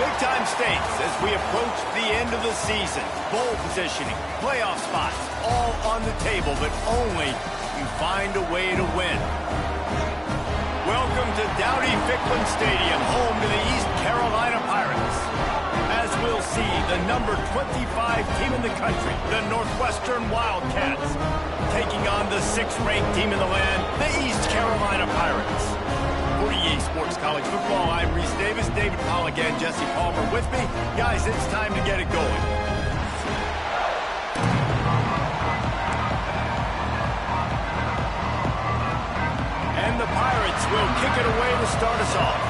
Big-time stakes as we approach the end of the season. Bowl positioning, playoff spots, all on the table, but only you find a way to win. Welcome to Dowdy-Ficklen Stadium, home to the East Carolina Pirates. As we'll see, the number 25 team in the country, the Northwestern Wildcats, taking on the 6th-ranked team in the land, the East Carolina Pirates. For EA Sports College Football, I'm Reese Davis, David Pollack and Jesse Palmer with me. Guys, it's time to get it going. And the Pirates will kick it away to start us off.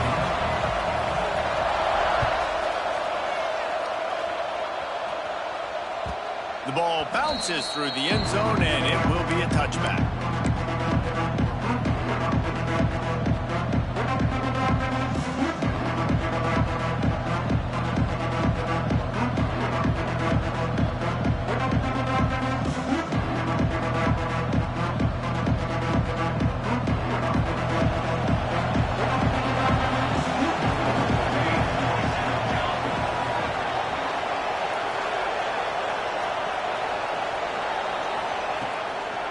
The ball bounces through the end zone, and it will be a touchback.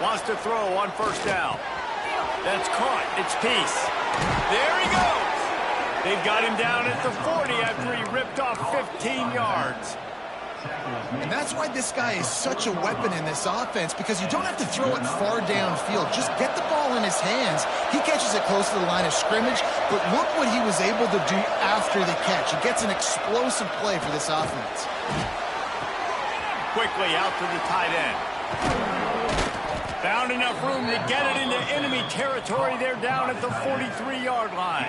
Wants to throw on first down. That's caught. It's Peace. There he goes. They've got him down at the 40 after he ripped off 15 yards. And that's why this guy is such a weapon in this offense, because you don't have to throw it far downfield. Just get the ball in his hands. He catches it close to the line of scrimmage, but look what he was able to do after the catch. He gets an explosive play for this offense. Quickly out to the tight end. Found enough room to get it into enemy territory. They're down at the 43-yard line.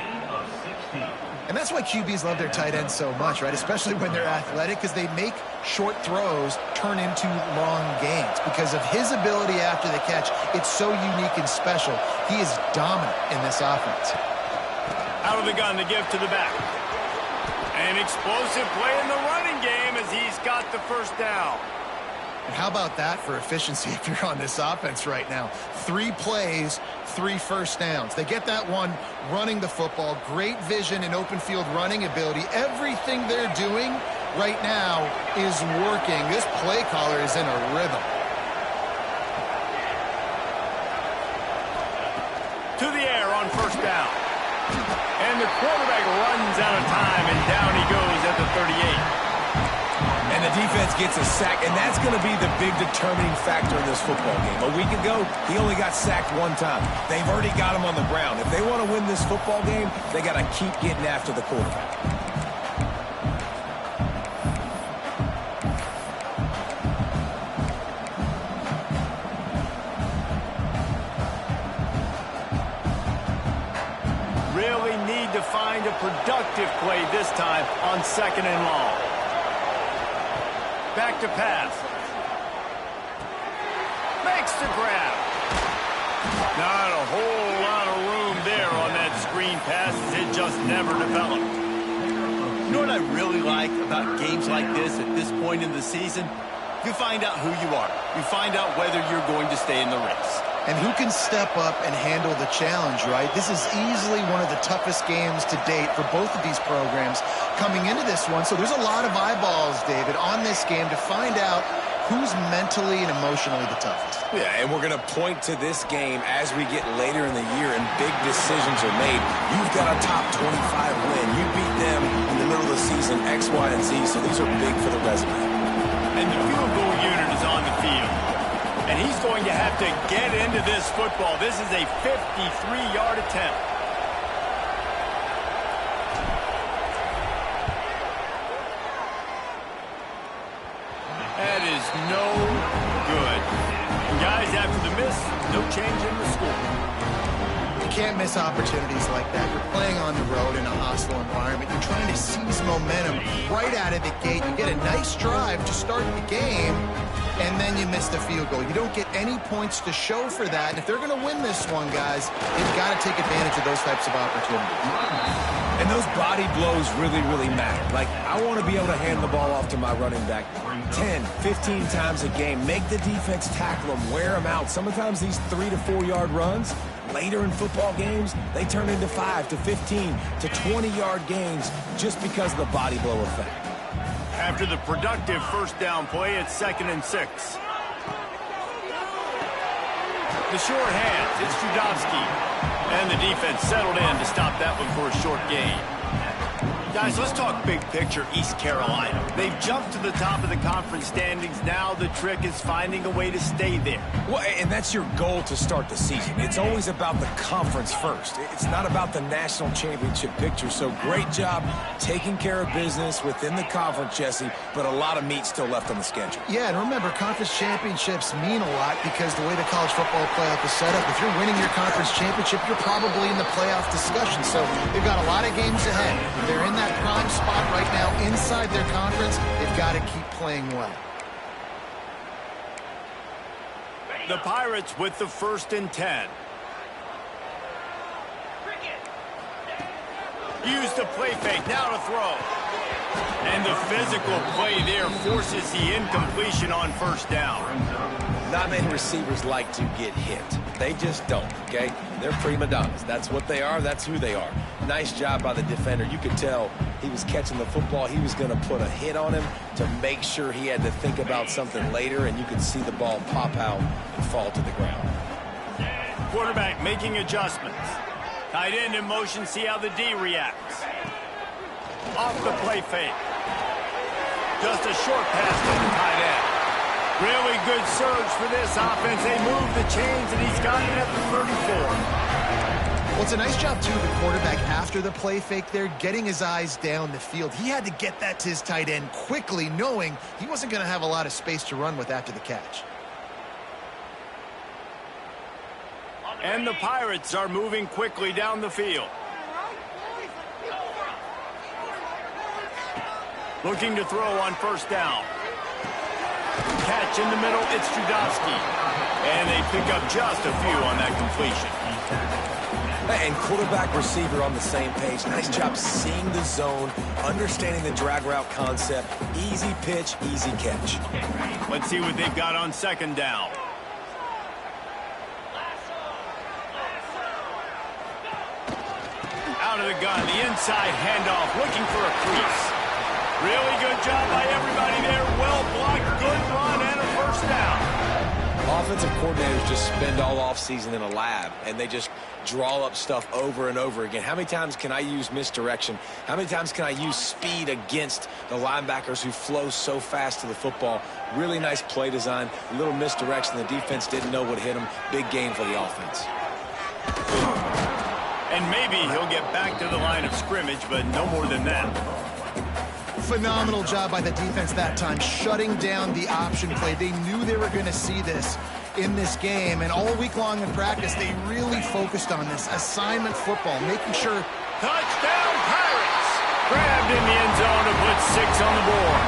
And that's why QBs love their tight ends so much, right? Especially when they're athletic, because they make short throws turn into long gains. Because of his ability after the catch, it's so unique and special. He is dominant in this offense. Out of the gun to give to the back. An explosive play in the running game as he's got the first down. And how about that for efficiency if you're on this offense right now? 3 plays, 3 first downs. They get that one running the football, great vision and open field running ability. Everything they're doing right now is working. This play caller is in a rhythm. To the air on first down. And the quarterback runs out of time, and down he goes at the 38. And the defense gets a sack, and that's going to be the big determining factor in this football game. A week ago, he only got sacked 1 time. They've already got him on the ground. If they want to win this football game, they got to keep getting after the quarterback. Really need to find a productive play this time on 2nd and long. Back to pass. Makes the grab. Not a whole lot of room there on that screen pass. It just never developed. You know what I really like about games like this at this point in the season? You find out who you are. You find out whether you're going to stay in the race. And who can step up and handle the challenge, right? This is easily one of the toughest games to date for both of these programs coming into this one. So there's a lot of eyeballs, David, on this game to find out who's mentally and emotionally the toughest. Yeah, and we're going to point to this game as we get later in the year and big decisions are made. You've got a top 25 win. You beat them in the middle of the season, X, Y, and Z, so these are big for the resume. And the field goal unit is on the field. And he's going to have to get into this football. This is a 53-yard attempt. That is no good. And guys, after the miss, no change in the score. You can't miss opportunities like that. You're playing on the road in a hostile environment. You're trying to seize momentum right out of the gate. You get a nice drive to start the game, and then you miss the field goal. You don't get any points to show for that. And if they're going to win this one, guys, they've got to take advantage of those types of opportunities. And those body blows really, really matter. Like, I want to be able to hand the ball off to my running back 10, 15 times a game. Make the defense tackle them, wear them out. Sometimes these 3 to 4 yard runs, later in football games, they turn into 5 to 15 to 20-yard gains just because of the body blow effect. After the productive first down play, it's 2nd and 6. The short hands, it's Judovsky. And the defense settled in to stop that one for a short gain. Guys, let's talk big picture East Carolina. They've jumped to the top of the conference standings. Now the trick is finding a way to stay there. Well, and that's your goal to start the season. It's always about the conference first. It's not about the national championship picture. So great job taking care of business within the conference, Jesse, but a lot of meat still left on the schedule. Yeah, and remember, conference championships mean a lot because the way the college football playoff is set up, if you're winning your conference championship, you're probably in the playoff discussion. So they've got a lot of games ahead. They're in that prime spot right now inside their conference. They've got to keep playing well. The Pirates with the 1st and 10. Use the play fake, now to throw. And the physical play there forces the incompletion on 1st down. Not many receivers like to get hit. They just don't, okay? They're prima donnas. That's what they are. That's who they are. Nice job by the defender. You could tell he was catching the football. He was going to put a hit on him to make sure he had to think about something later, and you could see the ball pop out and fall to the ground. Quarterback making adjustments. Tight end in motion. See how the D reacts. Off the play fake. Just a short pass to the tight end. Really good surge for this offense. They move the chains, and he's got it at the 34. Well, it's a nice job, too, the quarterback, after the play fake there, getting his eyes down the field. He had to get that to his tight end quickly, knowing he wasn't going to have a lot of space to run with after the catch. And the Pirates are moving quickly down the field. Looking to throw on 1st down. Catch in the middle, it's Judovsky. And they pick up just a few on that completion. And quarterback receiver on the same page. Nice job seeing the zone, understanding the drag route concept. Easy pitch, easy catch. Let's see what they've got on 2nd down. Out of the gun, the inside handoff, looking for a crease. Really good job by everybody there. Well blocked, good run, and a 1st down. Offensive coordinators just spend all offseason in a lab, and they just draw up stuff over and over again. How many times can I use misdirection? How many times can I use speed against the linebackers who flow so fast to the football? Really nice play design, a little misdirection. The defense didn't know what hit them. Big gain for the offense. And maybe he'll get back to the line of scrimmage, but no more than that. Phenomenal job by the defense that time, shutting down the option play. They knew they were going to see this in this game, and all week long in practice, they really focused on this assignment football, making sure. Touchdown, Pirates! Grabbed in the end zone to put 6 on the board.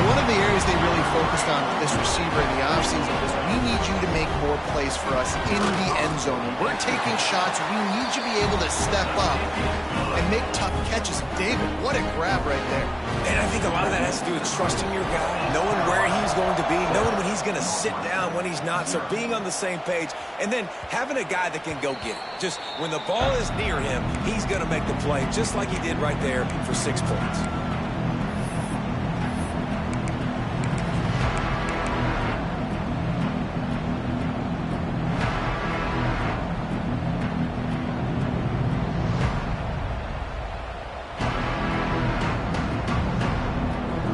One of the areas they really focused on with this receiver in the offseason was, we need you to make more plays for us in the end zone. When we're taking shots, we need you to be able to step up and make tough catches. David, what a grab right there. And I think a lot of that has to do with trusting your guy, knowing where he's going to be, knowing when he's going to sit down, when he's not, so being on the same page, and then having a guy that can go get it. Just when the ball is near him, he's going to make the play, just like he did right there for 6 points.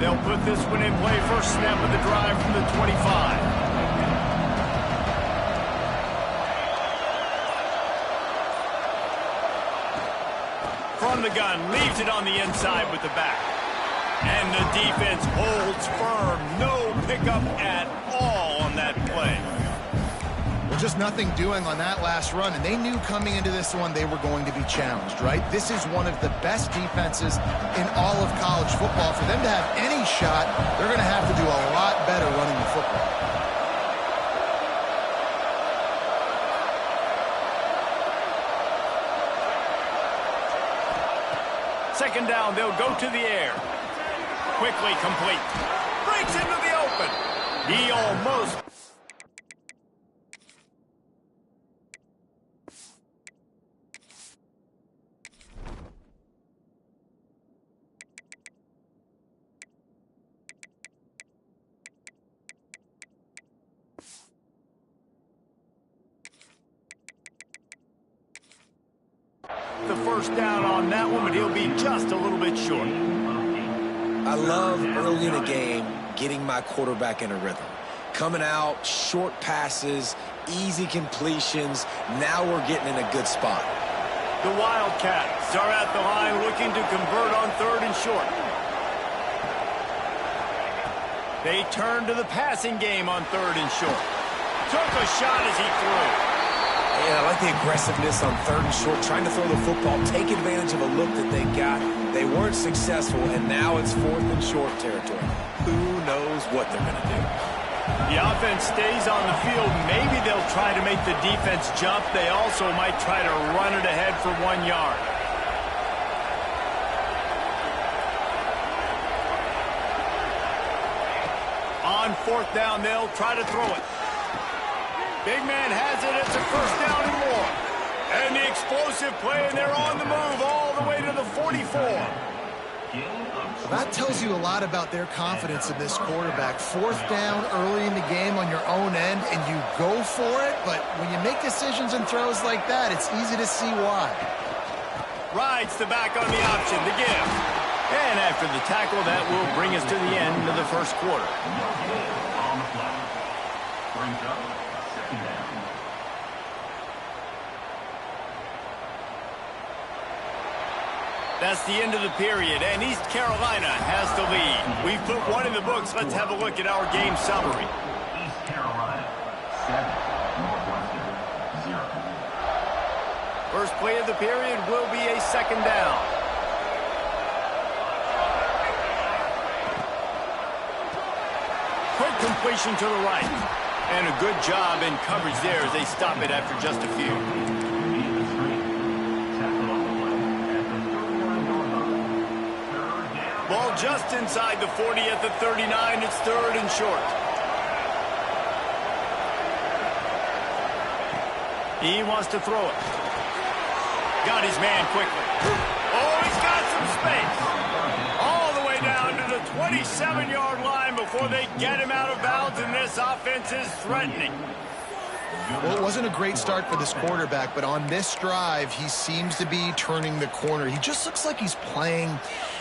They'll put this one in play. First snap of the drive from the 25. From the gun, leaves it on the inside with the back. And the defense holds firm. No pickup at all on that play. Well, just nothing doing on that last run, and they knew coming into this one they were going to be challenged, right? This is one of the best defenses in all of college football. For them to have any shot, they're going to have to do a lot better running the football. Second down, they'll go to the air. Quickly complete. Breaks into the open. He almost... the first down on that one, but he'll be just a little bit short. I love early in a game getting my quarterback in a rhythm. Coming out, short passes, easy completions. Now we're getting in a good spot. The Wildcats are at the line looking to convert on 3rd and short. They turn to the passing game on 3rd and short. Took a shot as he threw. Yeah, I like the aggressiveness on 3rd and short, trying to throw the football, take advantage of a look that they got. They weren't successful, and now it's 4th and short territory. Who knows what they're going to do? The offense stays on the field. Maybe they'll try to make the defense jump. They also might try to run it ahead for 1 yard. On 4th down, they'll try to throw it. Big man has it. It's a first down and more. And the explosive play, and they're on the move all the way to the 44. That tells you a lot about their confidence in this quarterback. 4th down early in the game on your own end, and you go for it. But when you make decisions and throws like that, it's easy to see why. Rides the back on the option, the give. And after the tackle, that will bring us to the end of the first quarter. That's the end of the period, and East Carolina has the lead. We've put one in the books. Let's have a look at our game summary. East Carolina, 7, Northwestern, 0. First play of the period will be a second down. Quick completion to the right. And a good job in coverage there as they stop it after just a few. Ball just inside the 40 at the 39. It's 3rd and short. He wants to throw it. Got his man quickly. Oh, he's got some space. All the way down to the 27-yard line before they get him out of bounds, and this offense is threatening. Well, it wasn't a great start for this quarterback, but on this drive, he seems to be turning the corner. He just looks like he's playing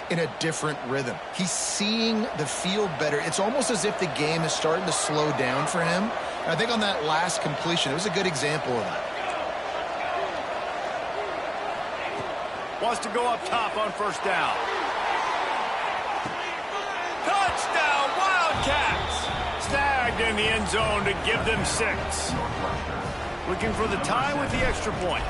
in a different rhythm. He's seeing the field better. It's almost as if the game is starting to slow down for him. And I think on that last completion, it was a good example of that. Wants to go up top on first down. Touchdown, Wildcats! Snagged in the end zone to give them 6. Looking for the tie with the extra point.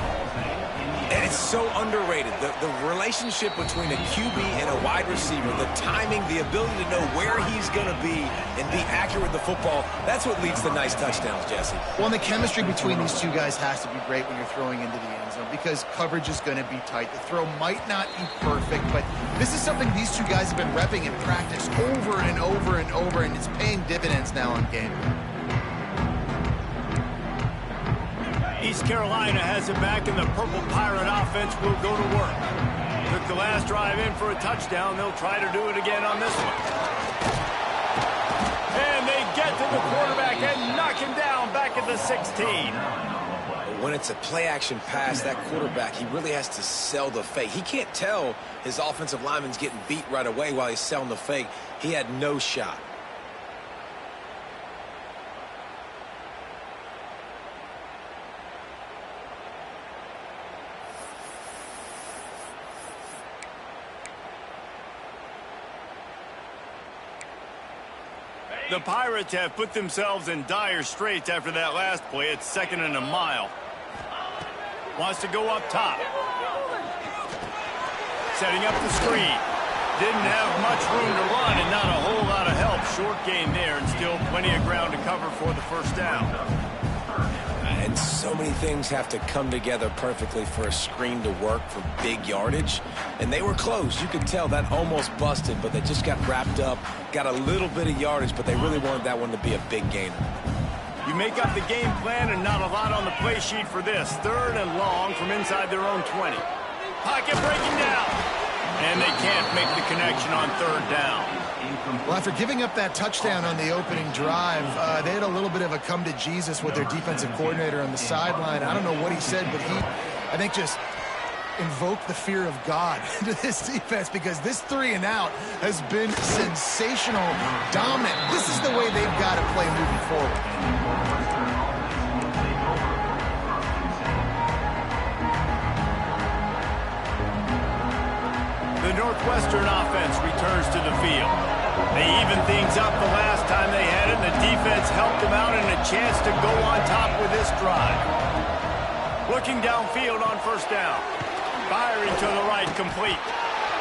And it's so underrated. The relationship between a QB and a wide receiver, the timing, the ability to know where he's going to be and be accurate with the football, that's what leads to nice touchdowns, Jesse. Well, and the chemistry between these two guys has to be great when you're throwing into the end zone because coverage is going to be tight. The throw might not be perfect, but this is something these two guys have been repping in practice over and over and over, and it's paying dividends now on game. East Carolina has it back, and the Purple Pirate offense will go to work. Took the last drive in for a touchdown. They'll try to do it again on this one. And they get to the quarterback and knock him down back at the 16. When it's a play-action pass, that quarterback, he really has to sell the fake. He can't tell his offensive lineman's getting beat right away while he's selling the fake. He had no shot. The Pirates have put themselves in dire straits after that last play. It's 2nd and a mile. Wants to go up top. Setting up the screen. Didn't have much room to run and not a whole lot of help. Short gain there and still plenty of ground to cover for the first down. And so many things have to come together perfectly for a screen to work for big yardage. And they were close. You could tell that almost busted, but they just got wrapped up, got a little bit of yardage, but they really wanted that one to be a big gainer. You make up the game plan and not a lot on the play sheet for this. 3rd and long from inside their own 20. Pocket breaking down. And they can't make the connection on 3rd down. Well, after giving up that touchdown on the opening drive, they had a little bit of a come to Jesus with their defensive coordinator on the sideline. I don't know what he said, but he, I think, just invoke the fear of God into this defense, because this 3 and out has been sensational, dominant. This is the way they've got to play moving forward. The Northwestern offense returns to the field. They evened things up the last time they had it, and the defense helped them out and a chance to go on top with this drive. Looking downfield on first down. Firing to the right, complete.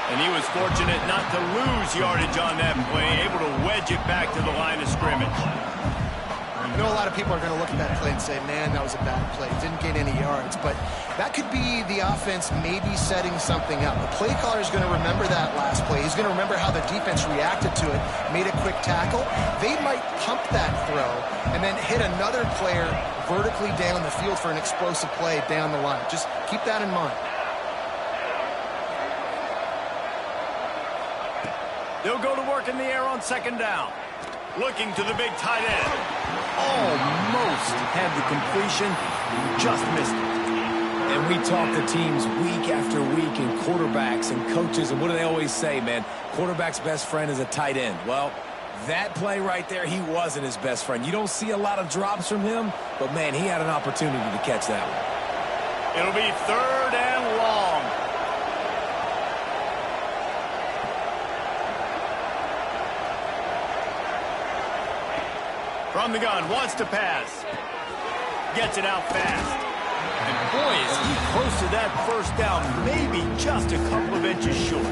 And he was fortunate not to lose yardage on that play, able to wedge it back to the line of scrimmage. I know a lot of people are going to look at that play and say, man, that was a bad play. Didn't gain any yards. But that could be the offense maybe setting something up. The play caller is going to remember that last play. He's going to remember how the defense reacted to it, made a quick tackle. They might pump that throw and then hit another player vertically down the field for an explosive play down the line. Just keep that in mind. They'll go to work in the air on second down. Looking to the big tight end. Almost had the completion, just missed it. And we talk to teams week after week, and quarterbacks and coaches, and what do they always say, man? Quarterback's best friend is a tight end. Well, that play right there, he wasn't his best friend. You don't see a lot of drops from him, but, man, he had an opportunity to catch that one. It'll be 3rd and long. From the gun, wants to pass. Gets it out fast. And boy, is he close to that first down, maybe just a couple of inches short.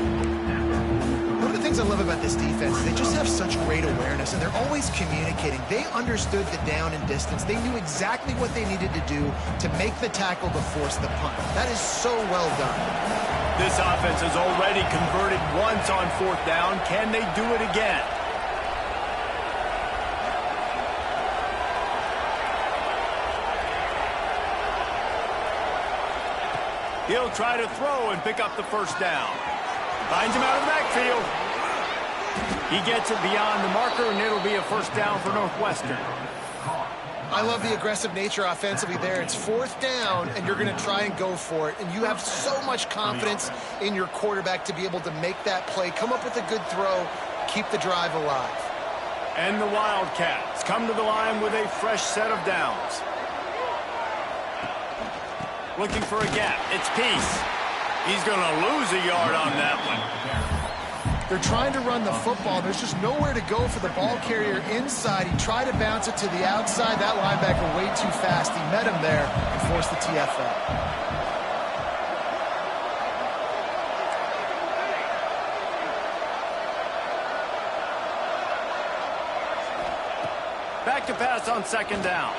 One of the things I love about this defense is they just have such great awareness, and they're always communicating. They understood the down and distance. They knew exactly what they needed to do to make the tackle to force the punt. That is so well done. This offense has already converted once on 4th down. Can they do it again? He'll try to throw and pick up the first down. Finds him out of the backfield. He gets it beyond the marker, and it'll be a first down for Northwestern. I love the aggressive nature offensively there. It's 4th down, and you're going to try and go for it. And you have so much confidence in your quarterback to be able to make that play, come up with a good throw, keep the drive alive. And the Wildcats come to the line with a fresh set of downs. Looking for a gap. It's Peace. He's going to lose a yard on that one. They're trying to run the football. There's just nowhere to go for the ball carrier inside. He tried to bounce it to the outside. That linebacker way too fast. He met him there and forced the TFL. Back to pass on second down.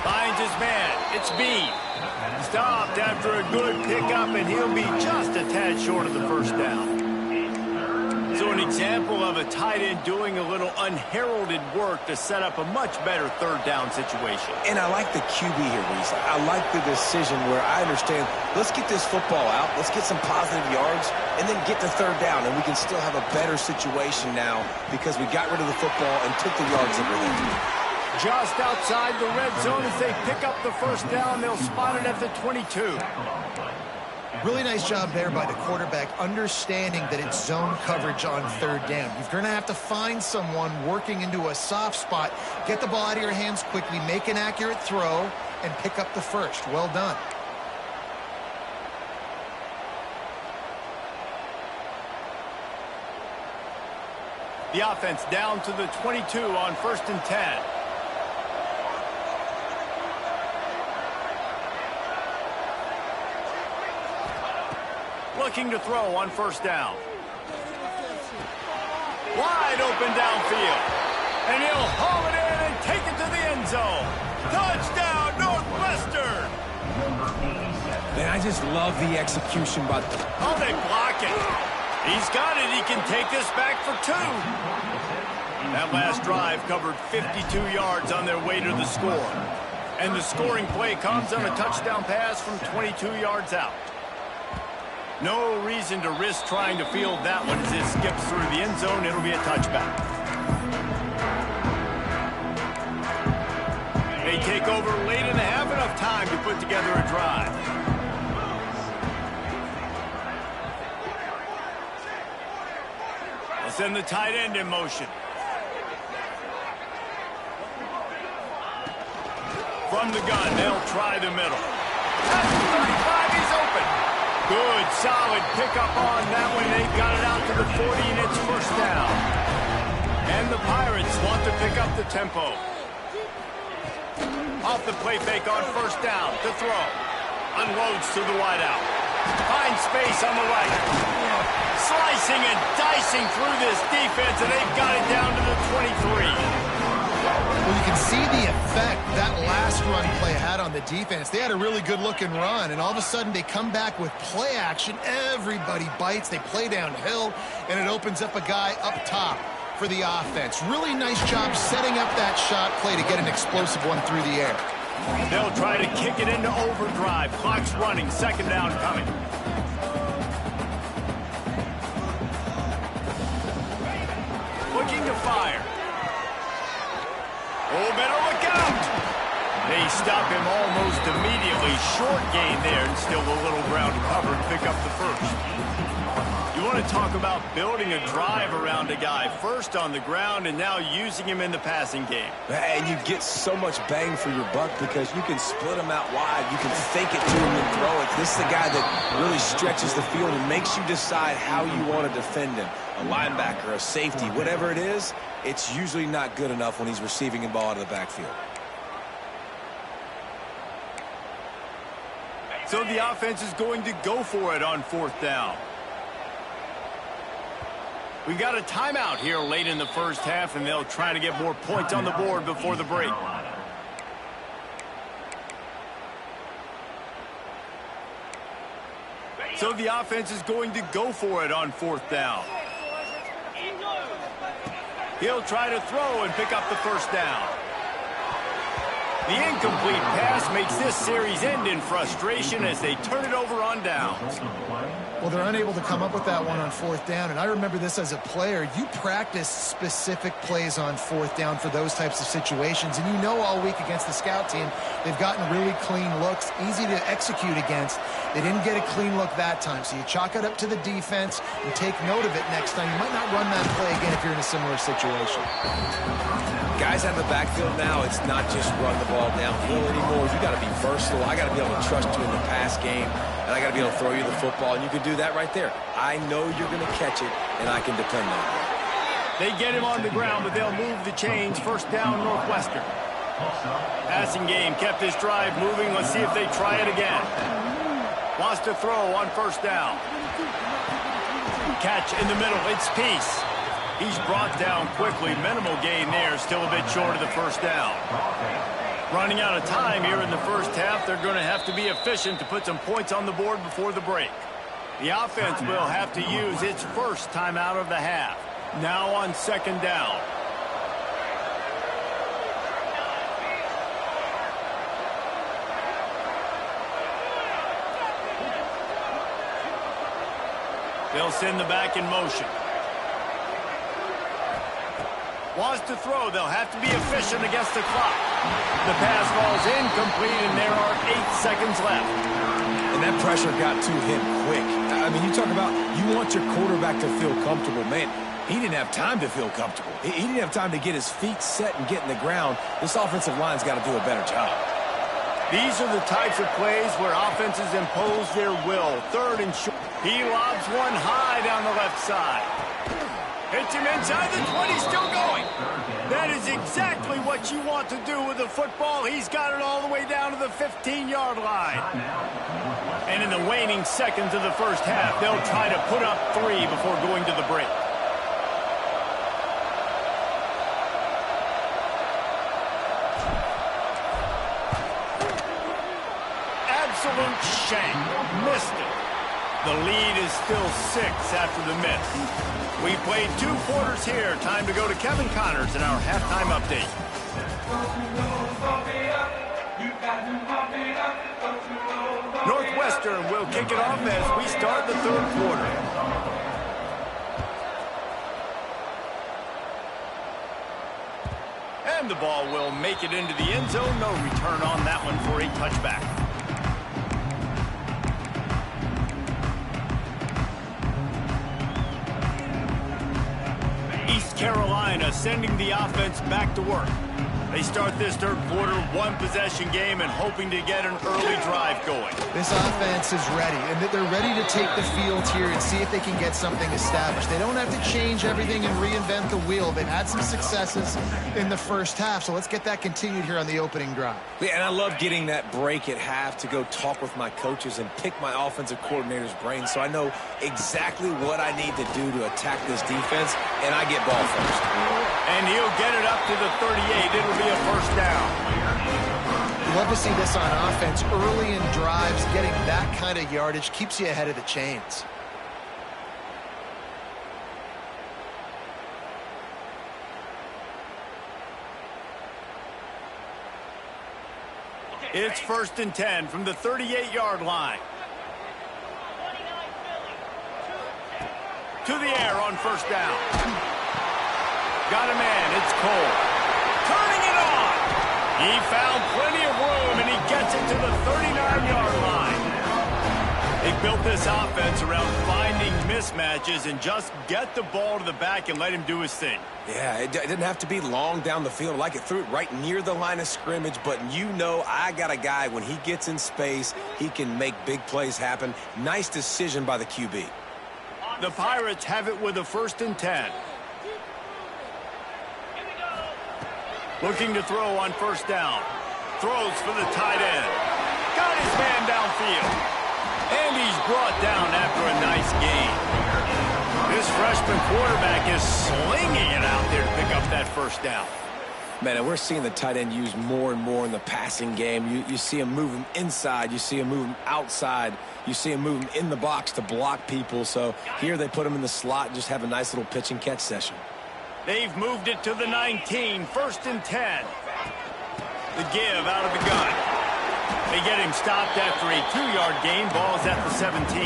Finds his man. It's Bean. Stopped after a good pickup, and he'll be just a tad short of the first down. So an example of a tight end doing a little unheralded work to set up a much better 3rd down situation. And I like the QB here, Reese. I like the decision where I understand, let's get this football out, let's get some positive yards, and then get to 3rd down, and we can still have a better situation now because we got rid of the football and took the yards that we're there. Just outside the red zone as they pick up the first down. They'll spot it at the 22. Really nice job there by the quarterback, understanding that it's zone coverage on 3rd down. You're going to have to find someone working into a soft spot, get the ball out of your hands quickly, make an accurate throw, and pick up the first. Well done. The offense down to the 22 on 1st and 10. Looking to throw on 1st down. Wide open downfield. And he'll haul it in and take it to the end zone. Touchdown, Northwestern! Man, I just love the execution by... Oh, they block it. He's got it. He can take this back for 2. That last drive covered 52 yards on their way to the score. And the scoring play comes on a touchdown pass from 22 yards out. No reason to risk trying to field that one as it skips through the end zone. It'll be a touchback. They take over late and have enough time to put together a drive. Send the tight end in motion. From the gun, they'll try the middle. At the 35, he's open. Good, solid pickup on that one. They got it out to the 40, and it's first down. And the Pirates want to pick up the tempo. Off the play fake on first down to throw. Unloads to the wideout. Finds space on the right. Slicing and dicing through this defense, and they've got it down to the 23. Well, you can see the effect that last run play had on the defense. They had a really good-looking run, and all of a sudden they come back with play action. Everybody bites. They play downhill, and it opens up a guy up top for the offense. Really nice job setting up that shot play to get an explosive one through the air. They'll try to kick it into overdrive. Clock's running. Second down coming. Looking to fire. Oh, better look out. They stop him almost immediately. Short gain there, and still a little ground to cover and pick up the first. You want to talk about building a drive around a guy. First on the ground and now using him in the passing game. And you get so much bang for your buck because you can split him out wide. You can fake it to him and throw it. This is the guy that really stretches the field and makes you decide how you want to defend him. A linebacker, a safety, whatever it is, it's usually not good enough when he's receiving the ball out of the backfield. So the offense is going to go for it on fourth down. We got a timeout here late in the first half, and they'll try to get more points on the board before the break. So the offense is going to go for it on fourth down. He'll try to throw and pick up the first down. The incomplete pass makes this series end in frustration as they turn it over on downs. Well, they're unable to come up with that one on fourth down, and I remember this as a player. You practice specific plays on fourth down for those types of situations, and you know all week against the scout team, they've gotten really clean looks, easy to execute against. They didn't get a clean look that time, so you chalk it up to the defense and take note of it next time. You might not run that play again if you're in a similar situation. Guys out of the backfield now, it's not just run the ball downhill anymore. You got to be versatile. I got to be able to trust you in the pass game, and I got to be able to throw you the football, and you can do that right there. I know you're going to catch it, and I can depend on it. They get him on the ground, but they'll move the chains. First down, Northwestern. Passing game kept this drive moving. Let's see if they try it again. Wants to throw on first down. Catch in the middle. It's Peace. He's brought down quickly. Minimal gain there. Still a bit short of the first down. Running out of time here in the first half. They're going to have to be efficient to put some points on the board before the break. The offense will have to use its first timeout of the half. Now on second down. They'll send the back in motion. Wants to throw. They'll have to be efficient against the clock. The pass falls incomplete, and there are 8 seconds left. And that pressure got to him quick. I mean, you talk about you want your quarterback to feel comfortable. Man, he didn't have time to feel comfortable. He didn't have time to get his feet set and get in the ground. This offensive line's got to do a better job. These are the types of plays where offenses impose their will. Third and short. He lobs one high down the left side. Hits him inside the 20, still going. That is exactly what you want to do with the football. He's got it all the way down to the 15-yard line. And in the waning seconds of the first half, they'll try to put up 3 before going to the break. Absolute shank. Missed it. The lead is still 6 after the miss. We played 2 quarters here. Time to go to Kevin Connors in our halftime update. Northwestern will kick it off as we start the third quarter. And the ball will make it into the end zone. No return on that one for a touchback. Carolina sending the offense back to work. They start this third quarter, one-possession game, and hoping to get an early drive going. This offense is ready, and they're ready to take the field here and see if they can get something established. They don't have to change everything and reinvent the wheel. They've had some successes in the first half, so let's get that continued here on the opening drive. Yeah, and I love getting that break at half to go talk with my coaches and pick my offensive coordinator's brain so I know exactly what I need to do to attack this defense, and I get ball first. And he'll get it up to the 38. It'll be a first down. Love to see this on offense early in drives. Getting that kind of yardage keeps you ahead of the chains. It's 1st and 10 from the 38-yard line. To the air on first down. Got a man, it's Cole. Turning it on. He found plenty of room, and he gets it to the 39-yard line. They built this offense around finding mismatches and just get the ball to the back and let him do his thing. Yeah, it didn't have to be long down the field. Like it threw it right near the line of scrimmage, but you know I got a guy, when he gets in space, he can make big plays happen. Nice decision by the QB. The Pirates have it with a 1st and 10. Looking to throw on first down. Throws for the tight end. Got his man downfield. And he's brought down after a nice gain. This freshman quarterback is slinging it out there to pick up that first down. Man, and we're seeing the tight end used more and more in the passing game. You see him move him inside. You see him move him outside. You see him move him in the box to block people. So here they put him in the slot and just have a nice little pitch and catch session. They've moved it to the 19, 1st and 10. The give out of the gun. They get him stopped after a 2-yard gain. Ball's at the 17.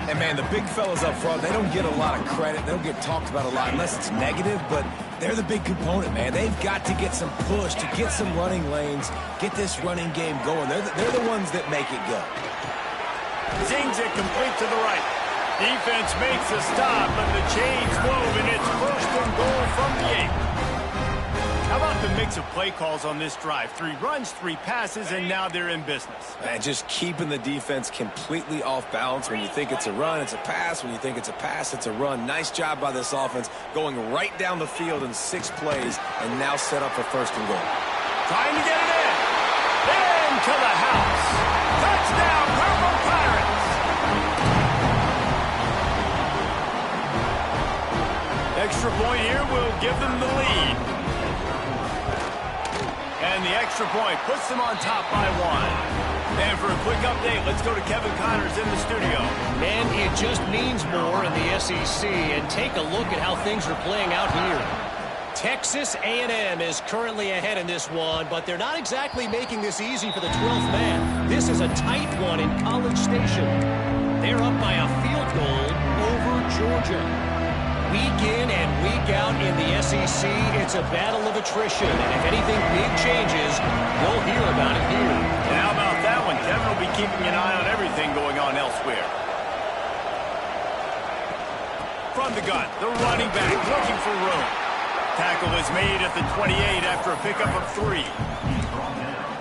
And, man, the big fellas up front, they don't get a lot of credit. They don't get talked about a lot unless it's negative, but they're the big component, man. They've got to get some push, to get some running lanes, get this running game going. They're the ones that make it go. Zings it complete to the right. Defense makes a stop, but the chains move, and it's 1st and goal from the 8. How about the mix of play calls on this drive? 3 runs, 3 passes, and now they're in business. And just keeping the defense completely off balance. When you think it's a run, it's a pass. When you think it's a pass, it's a run. Nice job by this offense, going right down the field in 6 plays, and now set up for 1st and goal. Trying to get it in. Into the house. Touchdown, Purple Pirates. Extra point here will give them the lead. And the extra point puts them on top by 1. And for a quick update, let's go to Kevin Connors in the studio. And it just means more in the SEC. And take a look at how things are playing out here. Texas A&M is currently ahead in this one, but they're not exactly making this easy for the 12th man. This is a tight one in College Station. They're up by a field goal over Georgia. Week in and week out in the SEC, it's a battle of attrition. And if anything big changes, you'll hear about it here. And how about that one? Kevin will be keeping an eye on everything going on elsewhere. From the gun, the running back looking for room. Tackle is made at the 28 after a pickup of 3.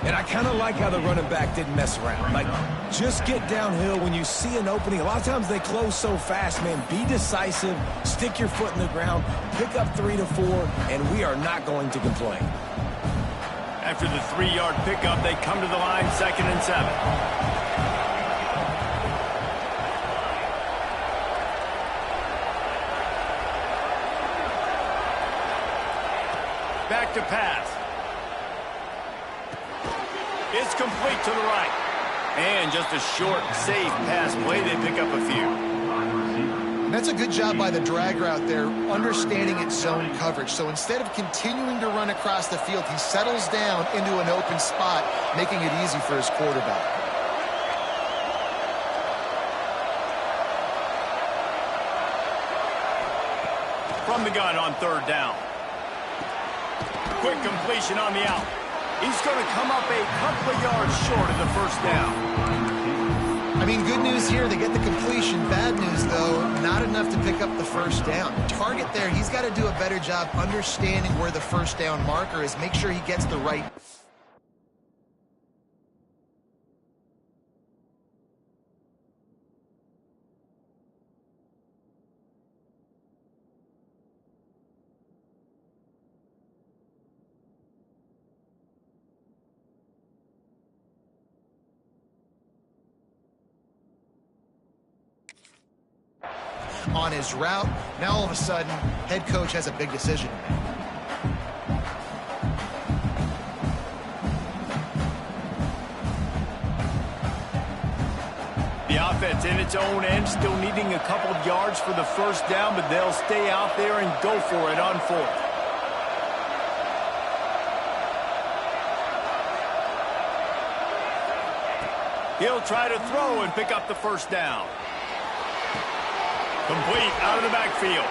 And I kind of like how the running back didn't mess around. Like, just get downhill when you see an opening. A lot of times they close so fast, man. Be decisive, stick your foot in the ground, pick up 3 to 4, and we are not going to complain. After the 3-yard pickup, they come to the line, 2nd and 7. Back to pass. It's complete to the right. And just a short, safe pass play. They pick up a few. That's a good job by the drag route there, understanding its zone coverage. So instead of continuing to run across the field, he settles down into an open spot, making it easy for his quarterback. From the gun on 3rd down. Quick completion on the out. He's going to come up a couple of yards short of the 1st down. I mean, good news here, they get the completion. Bad news, though, not enough to pick up the first down. Target there, he's got to do a better job understanding where the first down marker is. Make sure he gets the right... on his route. Now all of a sudden, head coach has a big decision to make. The offense in its own end, still needing a couple of yards for the first down, but they'll stay out there and go for it on fourth. He'll try to throw and pick up the first down. Complete out of the backfield.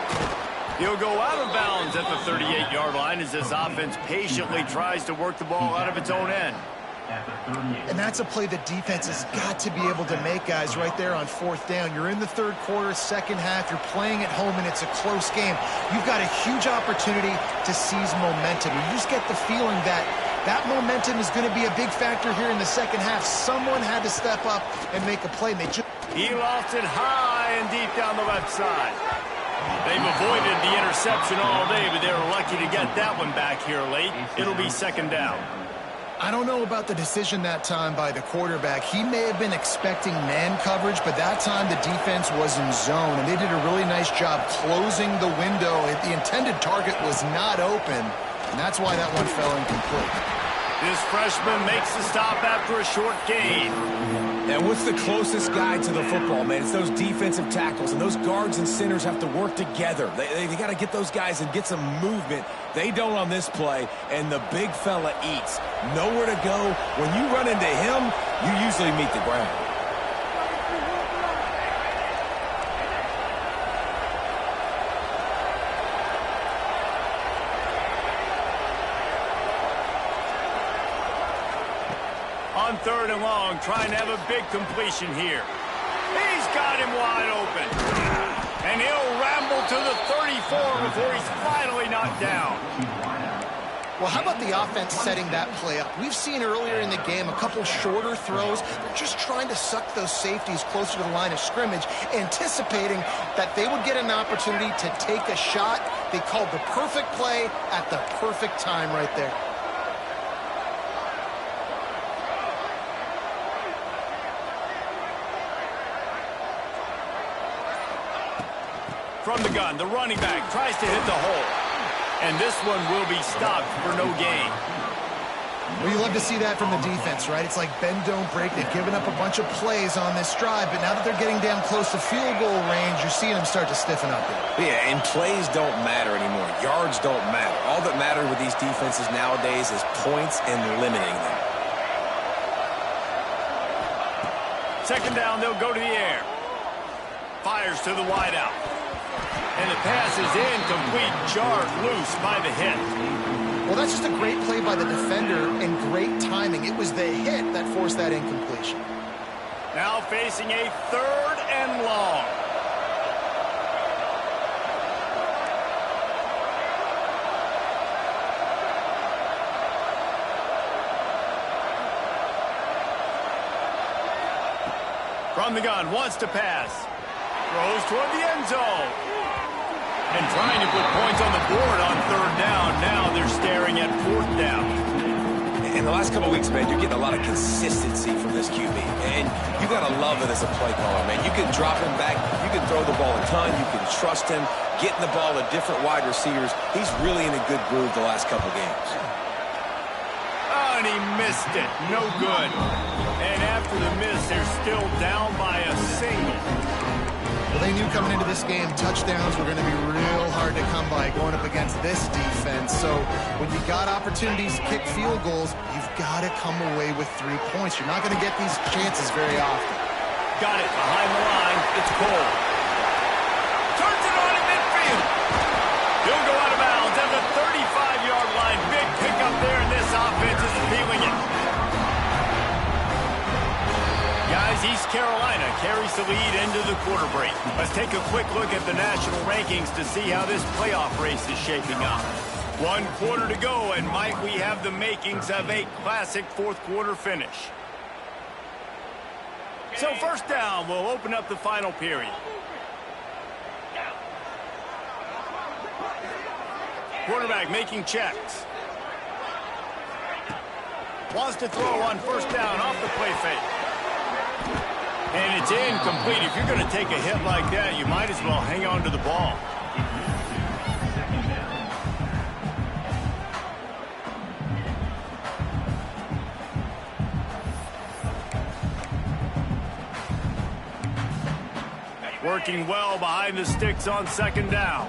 He'll go out of bounds at the 38-yard line as this offense patiently tries to work the ball out of its own end. And that's a play the defense has got to be able to make, guys, right there on fourth down. You're in the third quarter, second half. You're playing at home, and it's a close game. You've got a huge opportunity to seize momentum. You just get the feeling that that momentum is going to be a big factor here in the second half. Someone had to step up and make a play. And they just... He lost it high and deep down the left side. They've avoided the interception all day, but they were lucky to get that one back here late. It'll be second down. I don't know about the decision that time by the quarterback. He may have been expecting man coverage, but that time the defense was in zone, and they did a really nice job closing the window. The intended target was not open, and that's why that one fell incomplete. This freshman makes the stop after a short gain. And what's the closest guy to the football, man? It's those defensive tackles, and those guards and centers have to work together. They got to get those guys and get some movement. They don't on this play, and the big fella eats. Nowhere to go. When you run into him, you usually meet the ground. On third and long, trying to have a big completion here. He's got him wide open. And he'll ramble to the 34 before he's finally knocked down. Well, how about the offense setting that play up? We've seen earlier in the game a couple shorter throws. They're just trying to suck those safeties closer to the line of scrimmage, anticipating that they would get an opportunity to take a shot. They called the perfect play at the perfect time right there. From the gun, the running back tries to hit the hole. And this one will be stopped for no gain. Well, you love to see that from the defense, right? It's like bend, don't break. They've given up a bunch of plays on this drive, but now that they're getting down close to field goal range, you're seeing them start to stiffen up there. Yeah, and plays don't matter anymore. Yards don't matter. All that matters with these defenses nowadays is points and limiting them. Second down, they'll go to the air. Fires to the wideout. And the pass is incomplete, jarred loose by the hit. Well, that's just a great play by the defender and great timing. It was the hit that forced that incompletion. Now facing a third and long. From the gun, wants to pass. Throws toward the end zone. And trying to put points on the board on third down. Now they're staring at fourth down. In the last couple of weeks, man, you're getting a lot of consistency from this QB. And you got to love it as a play caller, man. You can drop him back. You can throw the ball a ton. You can trust him. Getting the ball to different wide receivers. He's really in a good groove the last couple games. Oh, and he missed it. No good. And after the miss, they're still down by a single. Well, they knew coming into this game, touchdowns were going to be real hard to come by going up against this defense. So when you got opportunities to kick field goals, you've got to come away with 3 points. You're not going to get these chances very often. Got it behind the line. It's Cole. Turns it on in midfield. He'll go out of bounds at the 35-yard line. Big pickup there, and this offense is feeling it. Guys, as East Carolina carries the lead into the quarter break. Let's take a quick look at the national rankings to see how this playoff race is shaping up. 1 quarter to go, and might we have the makings of a classic fourth quarter finish. So first down, we'll open up the final period. Quarterback making checks. Wants to throw on first down off the play fake. And it's incomplete. If you're going to take a hit like that, you might as well hang on to the ball. Working well behind the sticks on second down.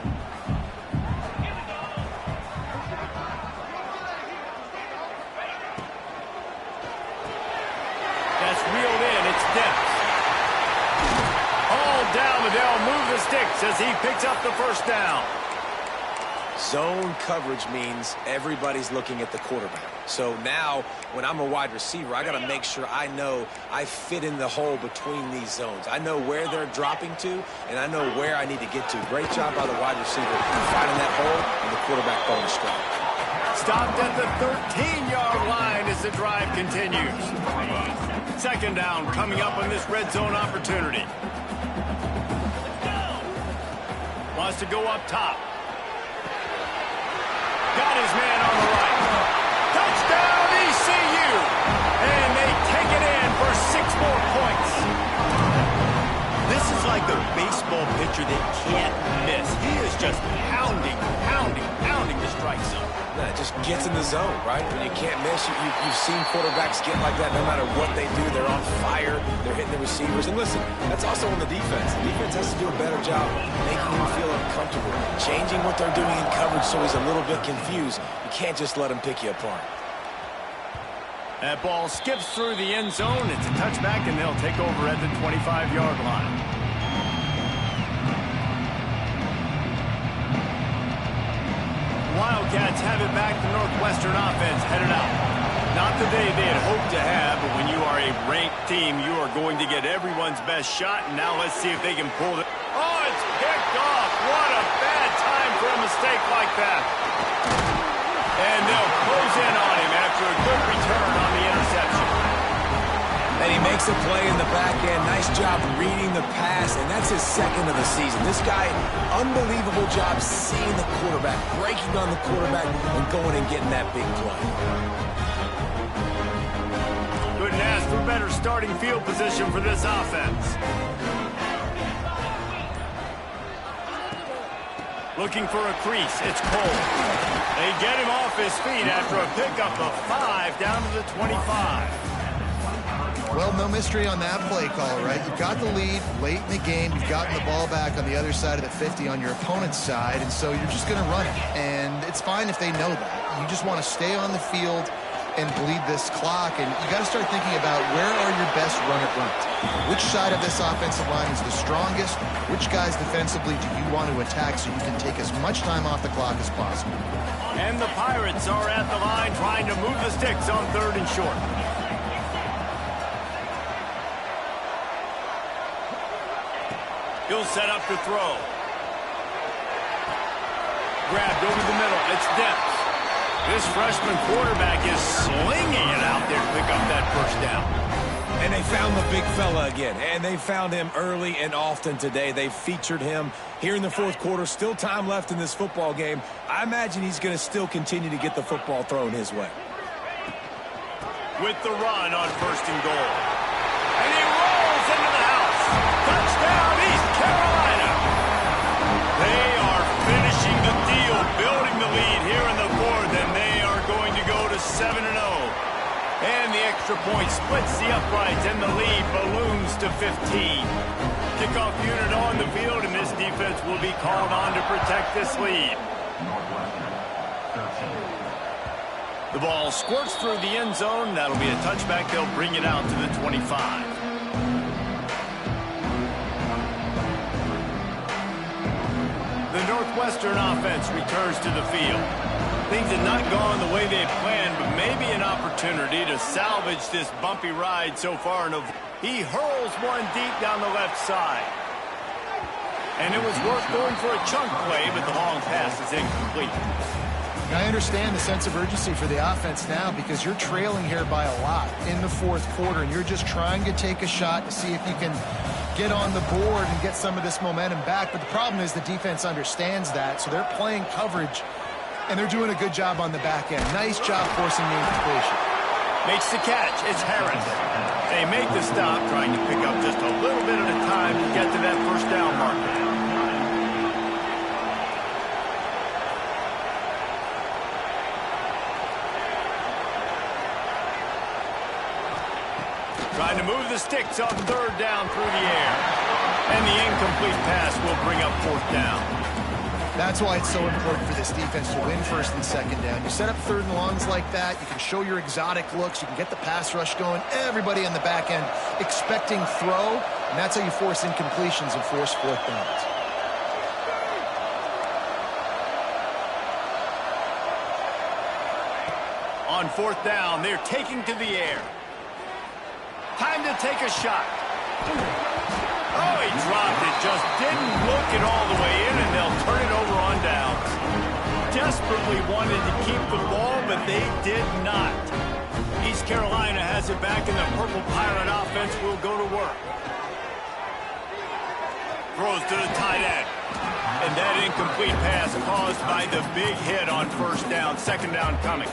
That's reeled in. It's Depps. All down, but they'll move the sticks as he picks up the first down. Zone coverage means everybody's looking at the quarterback. So now, when I'm a wide receiver, I got to make sure I know I fit in the hole between these zones. I know where they're dropping to, and I know where I need to get to. Great job by the wide receiver finding that hole, and the quarterback throwing a strike. Stopped at the 13-yard line as the drive continues. Second down coming up on this red zone opportunity. Wants to go up top. Got his man on the right. Touchdown, ECU! And they take it in for 6 more points. This is like the baseball pitcher that can't miss. He is just pounding the strike zone. No, it just gets in the zone, right? When you can't miss, you've seen quarterbacks get like that no matter what they do. They're on fire. They're hitting the receivers. And listen, that's also on the defense. The defense has to do a better job making him feel uncomfortable, changing what they're doing in coverage so he's a little bit confused. You can't just let him pick you apart. That ball skips through the end zone. It's a touchback, and they'll take over at the 25-yard line. Wildcats have it back. The Northwestern offense headed out. Not the day they had hoped to have, but when you are a ranked team, you are going to get everyone's best shot. And now let's see if they can pull it. Oh, it's picked off. What a bad time for a mistake like that. And they'll close in on him after a good return on the interception. And he makes a play in the back end. Nice job reading the pass, and that's his second of the season. This guy, unbelievable job seeing the quarterback, breaking on the quarterback, and going and getting that big play. Couldn't ask for better starting field position for this offense. Looking for a crease. It's Cole. They get him off his feet after a pickup of 5 down to the 25. Well, no mystery on that play call, right? You've got the lead late in the game. You've gotten the ball back on the other side of the 50 on your opponent's side, and so you're just going to run it. And it's fine if they know that. You just want to stay on the field and bleed this clock, and you got to start thinking about where are your best run at runs. Which side of this offensive line is the strongest? Which guys defensively do you want to attack so you can take as much time off the clock as possible? And the Pirates are at the line trying to move the sticks on 3rd and short. He'll set up to throw. Grabbed over the middle. It's Depps. This freshman quarterback is slinging it out there to pick up that first down. And they found the big fella again. And they found him early and often today. They featured him here in the 4th quarter. Still time left in this football game. I imagine he's going to still continue to get the football thrown his way. With the run on 1st and goal. And he rolls into the house. Touchdown, East Carolina. They are finishing the deal, building the lead here in the 4th, and they are going to go to 7-0. And the extra point splits the uprights, and the lead balloons to 15. Kickoff unit on the field, and this defense will be called on to protect this lead. The ball squirts through the end zone. That'll be a touchback. They'll bring it out to the 25. The Northwestern offense returns to the field. Things have not gone the way they planned, but maybe an opportunity to salvage this bumpy ride so far. He hurls one deep down the left side. And it was worth going for a chunk play, but the long pass is incomplete. I understand the sense of urgency for the offense now because you're trailing here by a lot in the fourth quarter, and you're just trying to take a shot to see if you can get on the board and get some of this momentum back. But the problem is the defense understands that, so they're playing coverage, and they're doing a good job on the back end. Nice job forcing the incompletion. Makes the catch. It's Harris. They make the stop, trying to pick up just a little bit at a time to get to that first down marker. Trying to move the sticks on third down through the air. And the incomplete pass will bring up fourth down. That's why it's so important for this defense to win first and second down. You set up third and longs like that, you can show your exotic looks, you can get the pass rush going, everybody on the back end expecting throw, and that's how you force incompletions and force fourth downs. On fourth down, they're taking to the air. Time to take a shot. Oh, he dropped it. Just didn't look it all the way in, and they'll turn it over on downs. Desperately wanted to keep the ball, but they did not. East Carolina has it back, and the Purple Pirate offense will go to work. Throws to the tight end. And that incomplete pass caused by the big hit on first down. Second down coming.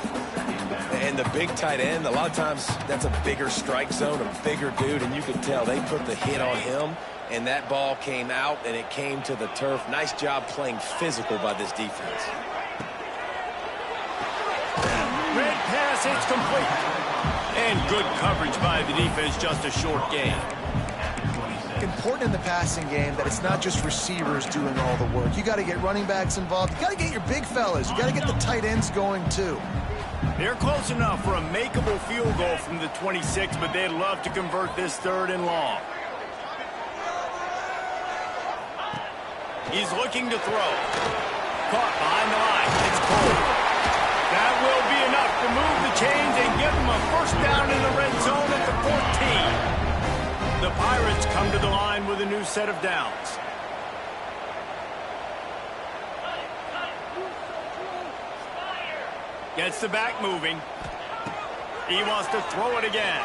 And the big tight end, a lot of times that's a bigger strike zone, a bigger dude, and you can tell they put the hit on him, and that ball came out, and it came to the turf. Nice job playing physical by this defense. Red pass, it's complete. And good coverage by the defense, just a short gain. Important in the passing game that it's not just receivers doing all the work. You got to get running backs involved. You got to get your big fellas. You got to get the tight ends going, too. They're close enough for a makeable field goal from the 26, but they'd love to convert this third and long. He's looking to throw. Caught behind the line. It's Cole. That will be enough to move the chains and give them a first down in the red zone at the 14. The Pirates come to the line with a new set of downs. Gets the back moving. He wants to throw it again.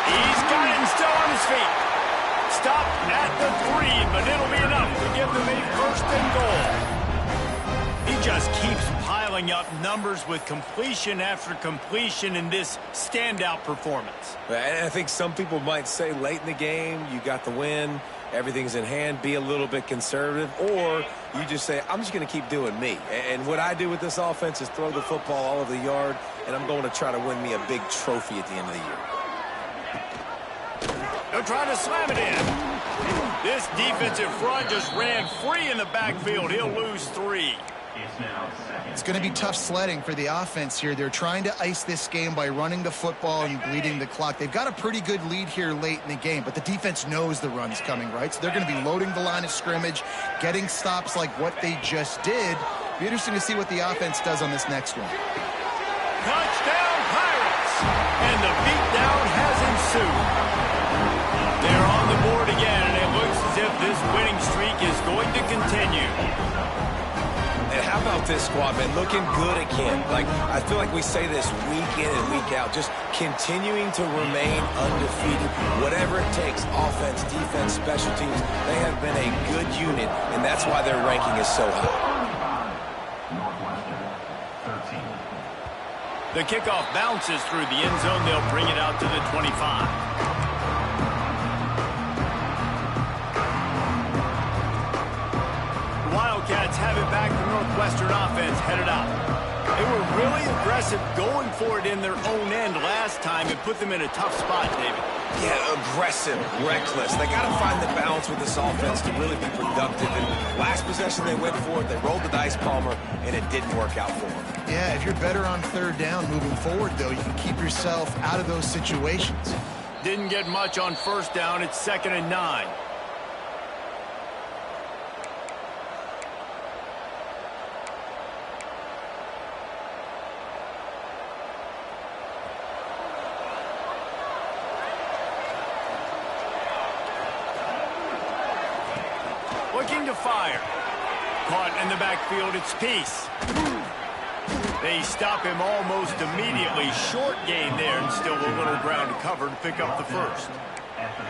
He's got it and still on his feet. Stop at the 3, but it'll be enough to give them a first and goal. He just keeps piling up numbers with completion after completion in this standout performance. And I think some people might say late in the game, you got the win, everything's in hand, be a little bit conservative, or you just say, I'm just going to keep doing me. And what I do with this offense is throw the football all over the yard, and I'm going to try to win me a big trophy at the end of the year. They're trying to slam it in. This defensive front just ran free in the backfield. He'll lose 3. It's going to be tough sledding for the offense here. They're trying to ice this game by running the football and bleeding the clock. They've got a pretty good lead here late in the game, but the defense knows the run's coming, right? So they're going to be loading the line of scrimmage, getting stops like what they just did. Be interesting to see what the offense does on this next one. Touchdown, Pirates! And the beatdown has ensued. They're on the board again, and it looks as if this winning streak is going to continue. And how about this squad, man? Looking good again. Like, I feel like we say this week in and week out, just continuing to remain undefeated. Whatever it takes, offense, defense, special teams, they have been a good unit, and that's why their ranking is so high. The kickoff bounces through the end zone. They'll bring it out to the 25. Wildcats have it back. The Northwestern offense headed out. They were really aggressive going for it in their own end last time and put them in a tough spot, David. Yeah, aggressive, reckless. They got to find the balance with this offense to really be productive. And last possession they went for it. They rolled the dice, Palmer, and it didn't work out for them. Yeah, if you're better on third down moving forward, though, you can keep yourself out of those situations. Didn't get much on first down. It's 2nd and 9. looking to fire. Caught in the backfield, it's Peace. They stop him almost immediately. Short gain there, and still a little ground to cover to pick up the first.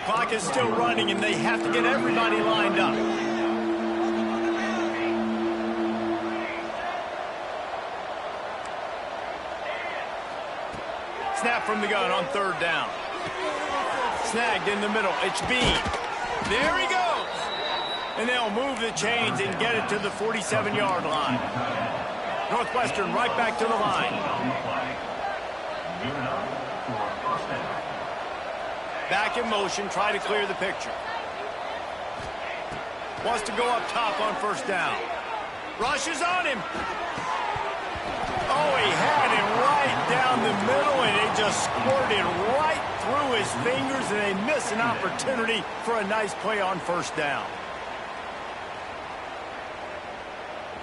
Clock is still running, and they have to get everybody lined up. Snap from the gun on third down. Snagged in the middle. It's Bean. There he goes. And they'll move the chains and get it to the 47-yard line. Northwestern right back to the line. Back in motion, try to clear the picture. Wants to go up top on first down. Rushes on him. Oh, he had him right down the middle, and it just squirted right through his fingers, and they miss an opportunity for a nice play on first down.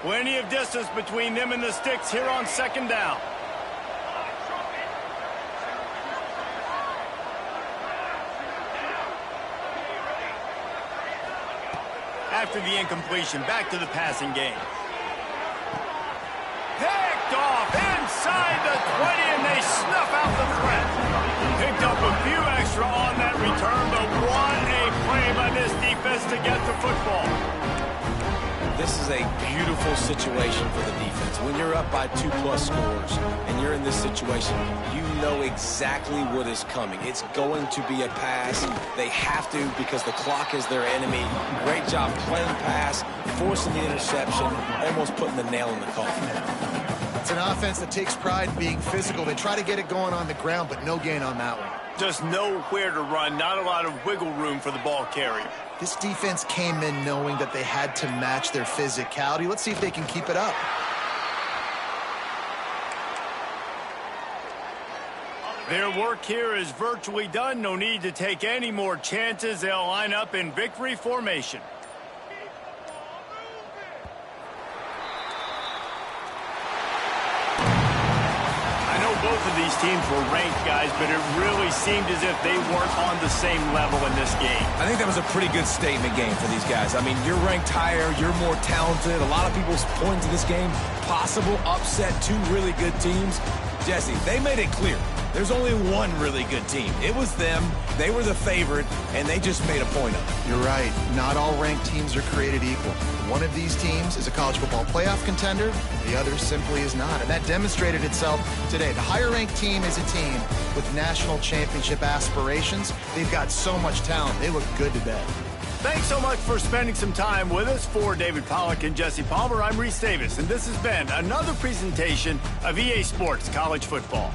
Plenty of distance between them and the sticks here on second down. After the incompletion, back to the passing game. Picked off inside the 20, and they snuff out the threat. Picked up a few extra on that return, but what a play by this defense to get the football. This is a beautiful situation for the defense. When you're up by 2+ scores and you're in this situation, you know exactly what is coming. It's going to be a pass. They have to because the clock is their enemy. Great job playing pass, forcing the interception, almost putting the nail in the coffin. It's an offense that takes pride in being physical. They try to get it going on the ground, but no gain on that one. Just nowhere to run, not a lot of wiggle room for the ball carrier. This defense came in knowing that they had to match their physicality. Let's see if they can keep it up. Their work here is virtually done. No need to take any more chances. They'll line up in victory formation. I know both of these teams were ranked, guys, but it really seemed as if they weren't on the same level in this game. I think that was a pretty good statement game for these guys. I mean, you're ranked higher, you're more talented. A lot of people's point to this game, possible upset, two really good teams. Jesse, they made it clear. There's only one really good team. It was them. They were the favorite, and they just made a point of it. You're right. Not all ranked teams are created equal. One of these teams is a college football playoff contender. The other simply is not, and that demonstrated itself today. The higher-ranked team is a team with national championship aspirations. They've got so much talent. They look good today. Thanks so much for spending some time with us. For David Pollack and Jesse Palmer, I'm Reese Davis, and this has been another presentation of EA Sports College Football.